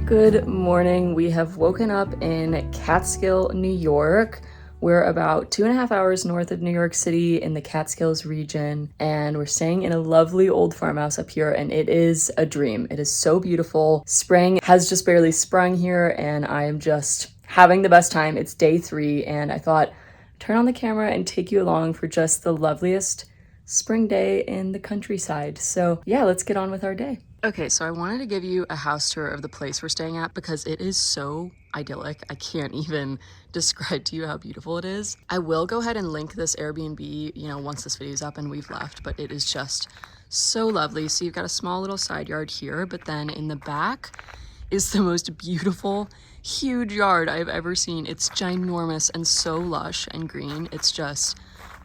Good morning. We have woken up in Catskill, New York. We're about 2.5 hours north of New York City in the Catskills region, and we're staying in a lovely old farmhouse up here, and it is a dream. It is so beautiful. Spring has just barely sprung here, and I am just having the best time. It's day 3, and I thought, turn on the camera and take you along for just the loveliest spring day in the countryside. So yeah, let's get on with our day. Okay, so I wanted to give you a house tour of the place we're staying at because it is so idyllic. I can't even describe to you how beautiful it is. I will go ahead and link this Airbnb, once this video's up and we've left, but it is just so lovely. So you've got a small little side yard here, but then in the back is the most beautiful, huge yard I've ever seen. It's ginormous and so lush and green. It's just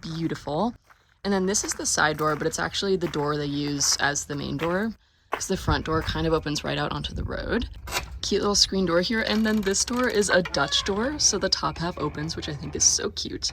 beautiful. And then this is the side door, but it's actually the door they use as the main door, because the front door kind of opens right out onto the road. Cute little screen door here, and then this door is a Dutch door, so the top half opens, which I think is so cute.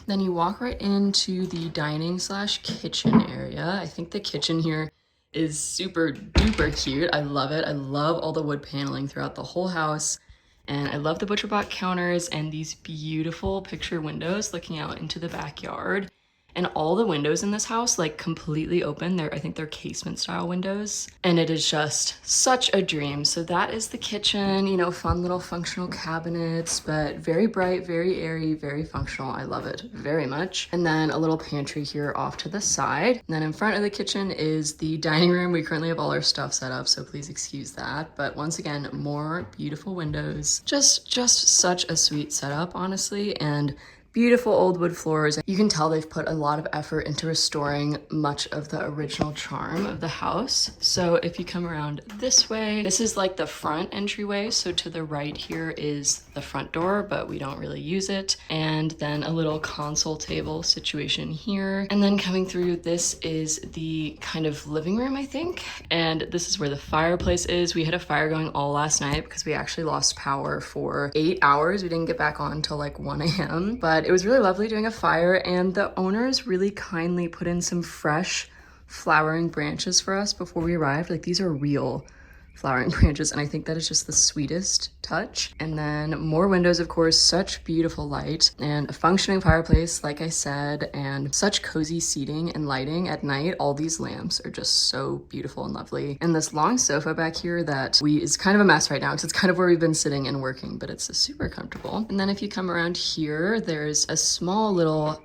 Then you walk right into the dining / kitchen area. I think the kitchen here is super duper cute. I love it. I love all the wood paneling throughout the whole house. And I love the butcher-block counters and these beautiful picture windows looking out into the backyard. And all the windows in this house, like, completely open. I think they're casement style windows. And it is just such a dream. So that is the kitchen, fun little functional cabinets, but very bright, very airy, very functional. I love it very much. And then a little pantry here off to the side. And then in front of the kitchen is the dining room. We currently have all our stuff set up, so please excuse that. But once again, more beautiful windows. Just such a sweet setup, honestly. And beautiful old wood floors. You can tell they've put a lot of effort into restoring much of the original charm of the house. So if you come around this way, this is like the front entryway. So to the right here is the front door, but we don't really use it. And then a little console table situation here. And then coming through, this is the kind of living room, I think. And this is where the fireplace is. We had a fire going all last night because we actually lost power for 8 hours. We didn't get back on until like 1 a.m. But it was really lovely doing a fire, and the owners really kindly put in some fresh flowering branches for us before we arrived. Like, these are real flowering branches, and I think that is just the sweetest touch. And then more windows, of course, such beautiful light, and a functioning fireplace, like I said, and such cozy seating and lighting at night. All these lamps are just so beautiful and lovely. And this long sofa back here that is kind of a mess right now because it's kind of where we've been sitting and working, but it's super comfortable. And then if you come around here, there's a small little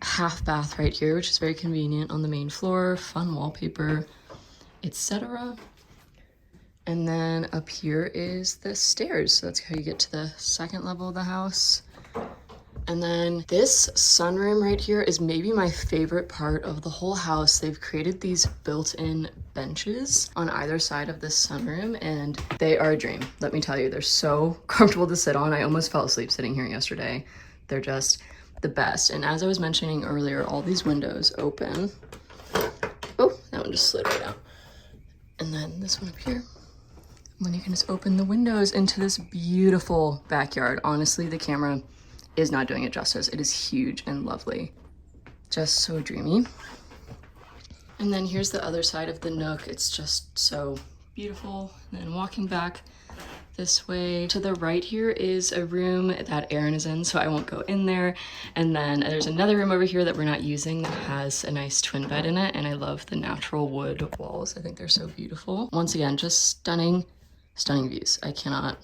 half bath right here, which is very convenient on the main floor, fun wallpaper, etc. And then up here is the stairs. So that's how you get to the second level of the house. And then this sunroom right here is maybe my favorite part of the whole house. They've created these built-in benches on either side of this sunroom, and they are a dream. Let me tell you, they're so comfortable to sit on. I almost fell asleep sitting here yesterday. They're just the best. And as I was mentioning earlier, all these windows open. Oh, that one just slid right out. And then this one up here. When you can just open the windows into this beautiful backyard. Honestly, the camera is not doing it justice. It is huge and lovely. Just so dreamy. And then here's the other side of the nook. It's just so beautiful. And then walking back this way to the right here is a room that Aaron is in, so I won't go in there. And then there's another room over here that we're not using that has a nice twin bed in it. And I love the natural wood walls. I think they're so beautiful. Once again, just stunning views. I can't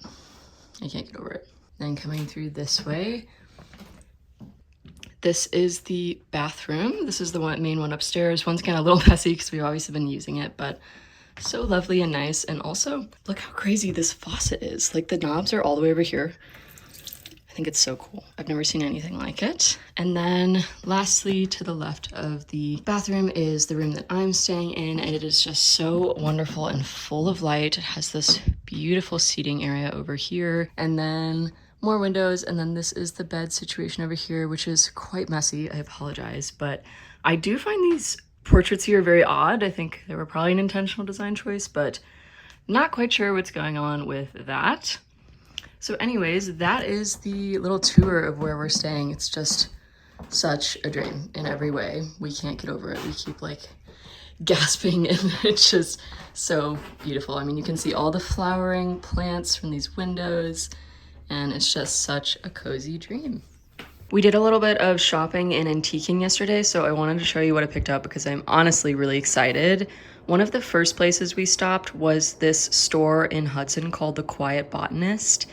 get over it. then coming through this way, this is the bathroom. This is the main one upstairs. Once again, a little messy because we've obviously been using it, but so lovely and nice. And also, look how crazy this faucet is. Like, the knobs are all the way over here. I think it's so cool. I've never seen anything like it. And then lastly, to the left of the bathroom is the room that I'm staying in, and it is just so wonderful and full of light. It has this beautiful seating area over here, and then more windows, and then this is the bed situation over here, which is quite messy. I apologize, but I do find these portraits here very odd. I think they were probably an intentional design choice, but not quite sure what's going on with that. So anyways, that is the little tour of where we're staying. It's just such a dream in every way. We can't get over it. We keep like gasping, and it's just so beautiful. I mean, you can see all the flowering plants from these windows, and it's just such a cozy dream. We did a little bit of shopping and antiquing yesterday, so I wanted to show you what I picked up because I'm honestly really excited. One of the first places we stopped was this store in Hudson called The Quiet Botanist,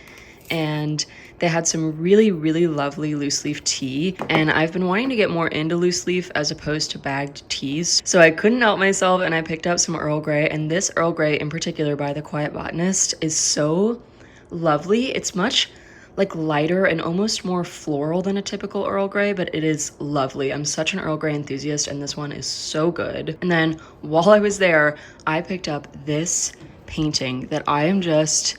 and they had some really, really lovely loose leaf tea, and I've been wanting to get more into loose leaf as opposed to bagged teas, so I couldn't help myself and I picked up some Earl Grey, and this Earl Grey in particular by The Quiet Botanist is so lovely. It's much like lighter and almost more floral than a typical Earl Grey, but it is lovely. I'm such an Earl Grey enthusiast, and this one is so good. And then while I was there, I picked up this painting that I am just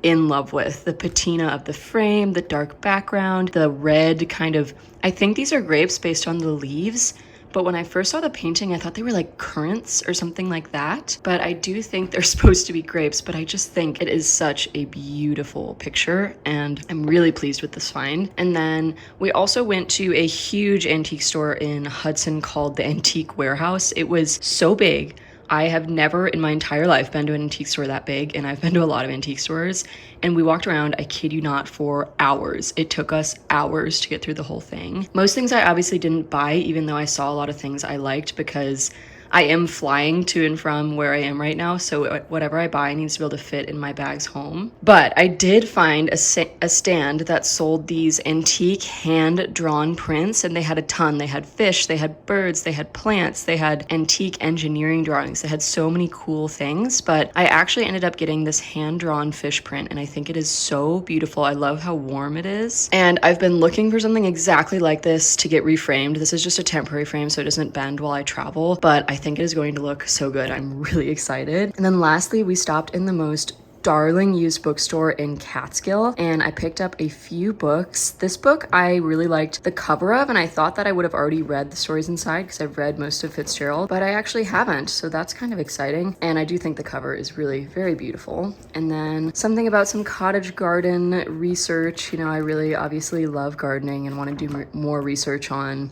in love with. The patina of the frame, the dark background, the red kind of, I think these are grapes based on the leaves, but when I first saw the painting, I thought they were like currants or something like that. But I do think they're supposed to be grapes, but I just think it is such a beautiful picture, and I'm really pleased with this find. And then we also went to a huge antique store in Hudson called the Antique Warehouse. It was so big. I have never in my entire life been to an antique store that big, and I've been to a lot of antique stores, and we walked around, I kid you not, for hours. It took us hours to get through the whole thing. Most things I obviously didn't buy, even though I saw a lot of things I liked, because I am flying to and from where I am right now, so whatever I buy needs to be able to fit in my bags home. But I did find a stand that sold these antique hand-drawn prints, and they had a ton. They had fish, they had birds, they had plants, they had antique engineering drawings. They had so many cool things, but I actually ended up getting this hand-drawn fish print, and I think it is so beautiful. I love how warm it is, and I've been looking for something exactly like this to get reframed. This is just a temporary frame, so it doesn't bend while I travel, but I think it is going to look so good. I'm really excited. And then lastly, we stopped in the most darling used bookstore in Catskill, and I picked up a few books. This book I really liked the cover of, and I thought that I would have already read the stories inside because I've read most of Fitzgerald, but I actually haven't, so that's kind of exciting. And I do think the cover is really very beautiful. And then something about some cottage garden research. You know, I really obviously love gardening and want to do more research on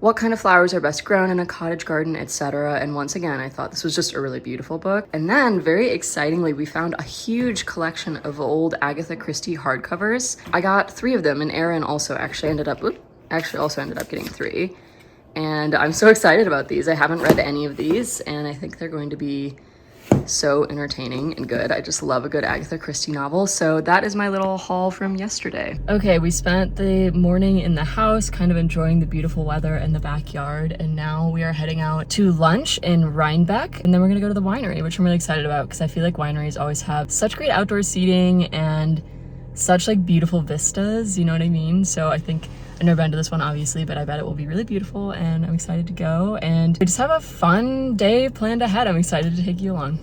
what kind of flowers are best grown in a cottage garden, etc. And once again, I thought this was just a really beautiful book. And then, very excitingly, we found a huge collection of old Agatha Christie hardcovers. I got 3 of them, and Erin also actually ended up getting 3. And I'm so excited about these. I haven't read any of these, and I think they're going to be so entertaining and good. I just love a good Agatha Christie novel. So that is my little haul from yesterday. Okay, we spent the morning in the house, kind of enjoying the beautiful weather in the backyard, and now we are heading out to lunch in Rhinebeck, and then we're gonna go to the winery, which I'm really excited about because I feel like wineries always have such great outdoor seating and such like beautiful vistas, you know what I mean? So I think I've never been to this one obviously, but I bet it will be really beautiful, and I'm excited to go. And we just have a fun day planned ahead. I'm excited to take you along.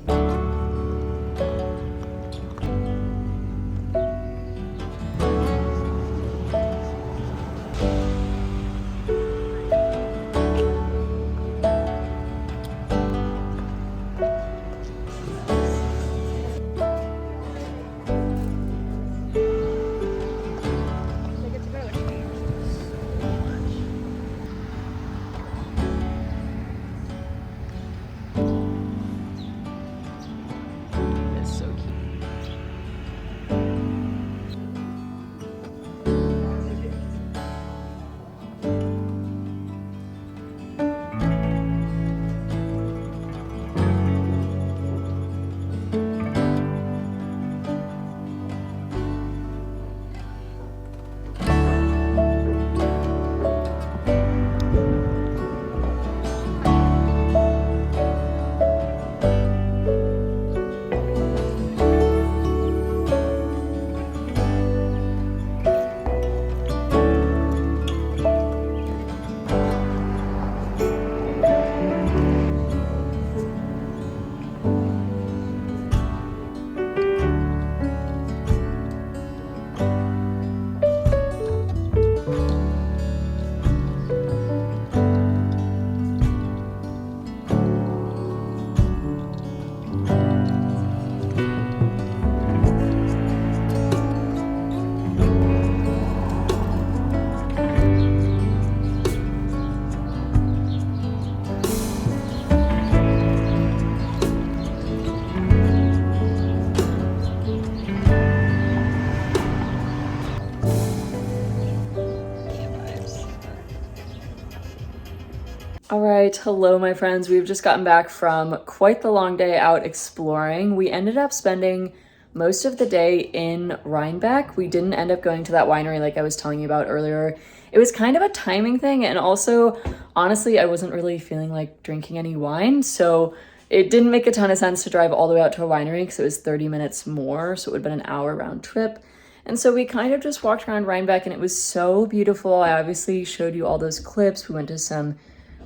right, hello my friends. We've just gotten back from quite the long day out exploring. We ended up spending most of the day in Rhinebeck. We didn't end up going to that winery like I was telling you about earlier. It was kind of a timing thing, and also, honestly, I wasn't really feeling like drinking any wine, so it didn't make a ton of sense to drive all the way out to a winery because it was 30 minutes more, so it would have been an hour round trip. And so we kind of just walked around Rhinebeck, and it was so beautiful. I obviously showed you all those clips. We went to some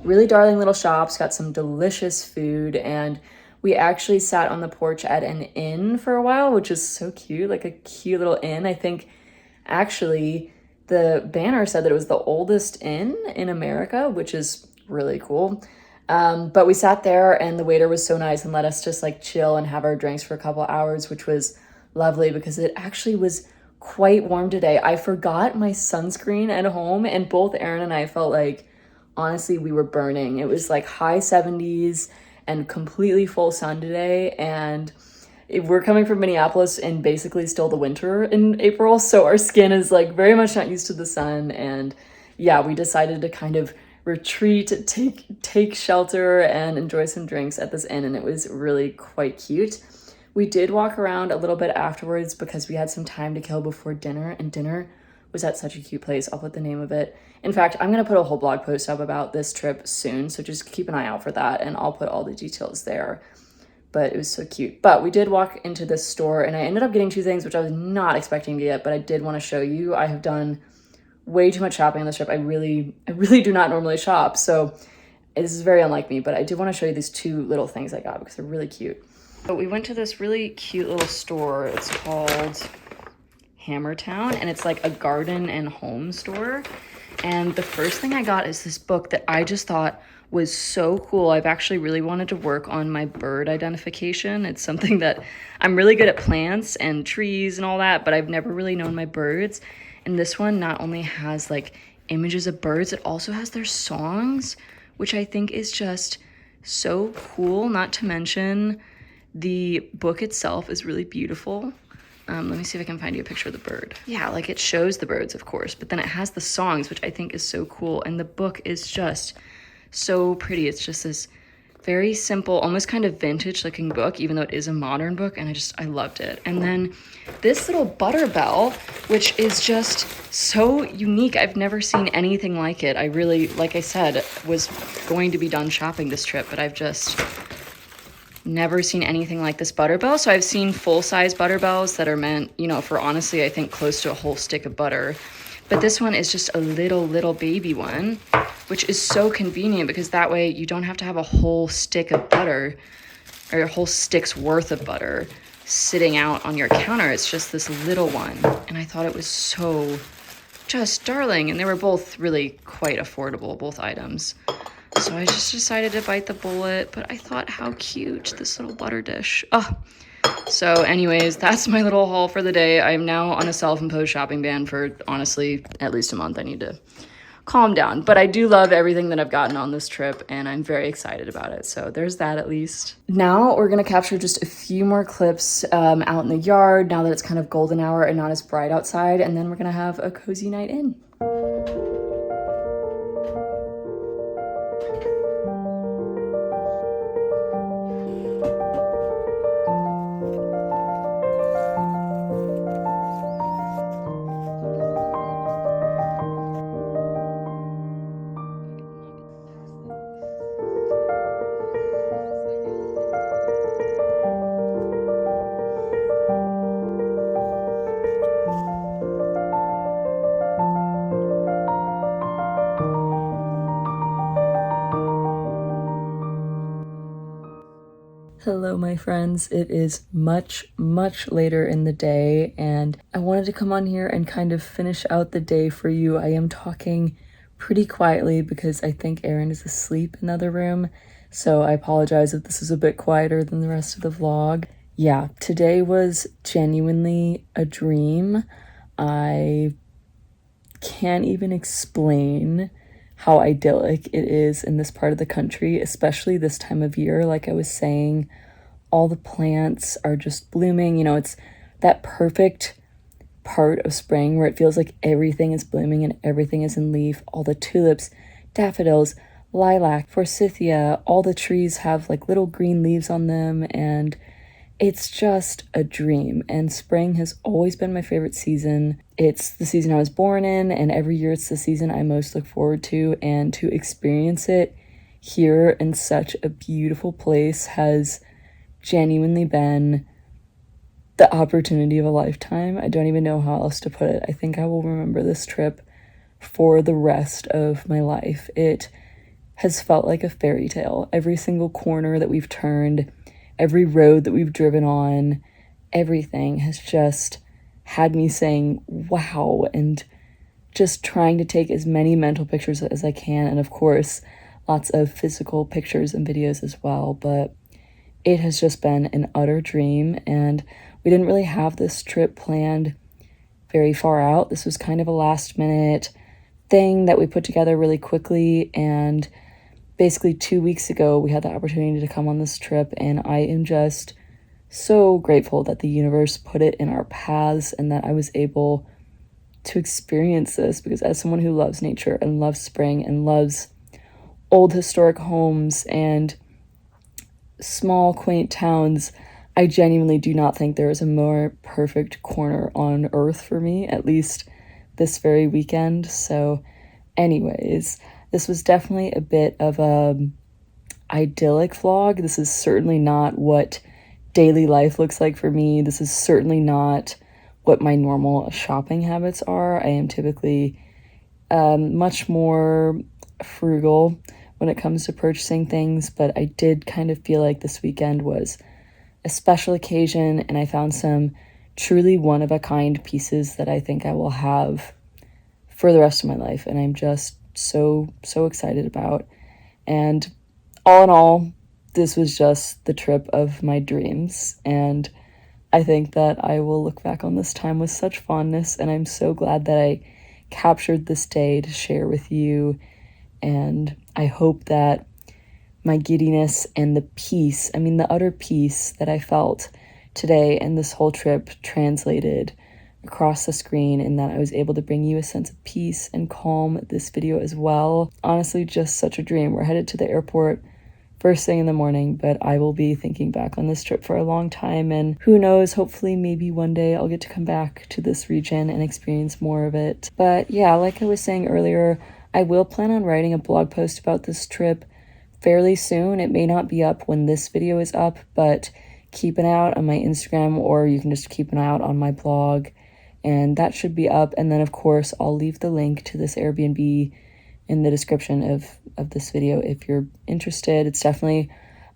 really darling little shops, got some delicious food, and we actually sat on the porch at an inn for a while, which is so cute, like a cute little inn. I think actually the banner said that it was the oldest inn in America, which is really cool. But we sat there and the waiter was so nice and let us just like chill and have our drinks for a couple hours, which was lovely because it actually was quite warm today. I forgot my sunscreen at home, and both Aaron and I felt like, honestly, we were burning. It was like high 70s and completely full sun today, and we're coming from Minneapolis and basically still the winter in April, so our skin is like very much not used to the sun. And yeah, we decided to kind of retreat, take shelter and enjoy some drinks at this inn, and it was really quite cute. We did walk around a little bit afterwards because we had some time to kill before dinner, and dinner was at such a cute place. I'll put the name of it. In fact, I'm going to put a whole blog post up about this trip soon, so just keep an eye out for that, and I'll put all the details there. But it was so cute. But we did walk into this store, and I ended up getting two things, which I was not expecting to get, but I did want to show you. I have done way too much shopping on this trip. I really do not normally shop, so this is very unlike me, but I did want to show you these two little things I got because they're really cute. So we went to this really cute little store. It's called Hammertown, and it's like a garden and home store. And the first thing I got is this book that I just thought was so cool. I've actually really wanted to work on my bird identification. It's something that I'm really good at, plants and trees and all that, but I've never really known my birds. And this one not only has like images of birds, it also has their songs, which I think is just so cool. Not to mention the book itself is really beautiful. Let me see if I can find you a picture of the bird. Yeah, like it shows the birds, of course, but then it has the songs, which I think is so cool. And the book is just so pretty. It's just this very simple, almost kind of vintage looking book, even though it is a modern book, and I loved it. And then this little butter bell, which is just so unique. I've never seen anything like it. I really, like I said, was going to be done shopping this trip, but I've just never seen anything like this butter bell. So I've seen full-size butter bells that are meant, you know, for honestly, I think close to a whole stick of butter. But this one is just a little baby one, which is so convenient because that way you don't have to have a whole stick of butter or a whole stick's worth of butter sitting out on your counter. It's just this little one. And I thought it was so just darling. And they were both really quite affordable, both items. So I just decided to bite the bullet, but I thought how cute, this little butter dish. Oh. So anyways, that's my little haul for the day. I'm now on a self-imposed shopping ban for, honestly, at least a month. I need to calm down. But I do love everything that I've gotten on this trip, and I'm very excited about it. So there's that at least. Now we're going to capture just a few more clips out in the yard now that it's kind of golden hour and not as bright outside. And then we're going to have a cozy night in. Hello, my friends. It is much later in the day, and I wanted to come on here and kind of finish out the day for you. I am talking pretty quietly because I think Aaron is asleep in the other room, so I apologize if this is a bit quieter than the rest of the vlog. Yeah, today was genuinely a dream. I can't even explain how idyllic it is in this part of the country, especially this time of year. Like I was saying, all the plants are just blooming. You know, it's that perfect part of spring where it feels like everything is blooming and everything is in leaf. All the tulips, daffodils, lilac, forsythia. All the trees have like little green leaves on them, and it's just a dream. And spring has always been my favorite season. It's the season I was born in, and every year it's the season I most look forward to. And to experience it here in such a beautiful place has genuinely been the opportunity of a lifetime. I don't even know how else to put it. I think I will remember this trip for the rest of my life. It has felt like a fairy tale. Every single corner that we've turned, every road that we've driven on, everything has just had me saying, wow, and just trying to take as many mental pictures as I can. And of course, lots of physical pictures and videos as well. But it has just been an utter dream. And we didn't really have this trip planned very far out. This was kind of a last minute thing that we put together really quickly. And basically 2 weeks ago, we had the opportunity to come on this trip, and I am just so grateful that the universe put it in our paths and that I was able to experience this, because as someone who loves nature and loves spring and loves old historic homes and small quaint towns, I genuinely do not think there is a more perfect corner on earth for me, at least this very weekend. So anyways, this was definitely a bit of a idyllic vlog. This is certainly not what daily life looks like for me. This is certainly not what my normal shopping habits are. I am typically much more frugal when it comes to purchasing things, but I did kind of feel like this weekend was a special occasion, and I found some truly one-of-a-kind pieces that I think I will have for the rest of my life, and I'm just so excited about. And all in all, this was just the trip of my dreams, and I think that I will look back on this time with such fondness, and I'm so glad that I captured this day to share with you. And I hope that my giddiness and the peace, the utter peace that I felt today and this whole trip translated across the screen, and that I was able to bring you a sense of peace and calm this video as well. Honestly, just such a dream. We're headed to the airport first thing in the morning, but I will be thinking back on this trip for a long time, and who knows, hopefully maybe one day I'll get to come back to this region and experience more of it. But yeah, like I was saying earlier, I will plan on writing a blog post about this trip fairly soon. It may not be up when this video is up, but keep an eye out on my Instagram, or you can just keep an eye out on my blog, and that should be up. And then of course I'll leave the link to this Airbnb in the description of this video if you're interested. It's definitely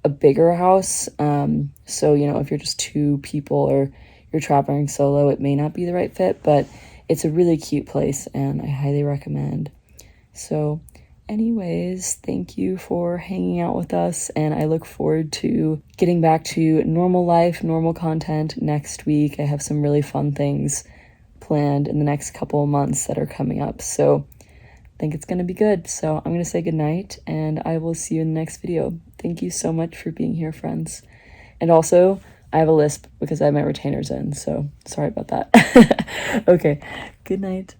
a bigger house, so if you're just two people or you're traveling solo, it may not be the right fit, but it's a really cute place and I highly recommend. So anyways, thank you for hanging out with us, and I look forward to getting back to normal life, normal content next week. I have some really fun things planned in the next couple of months that are coming up, so I think it's going to be good. So I'm going to say goodnight, and I will see you in the next video. Thank you so much for being here, friends. And also, I have a lisp because I have my retainers in, so sorry about that. Okay, good night.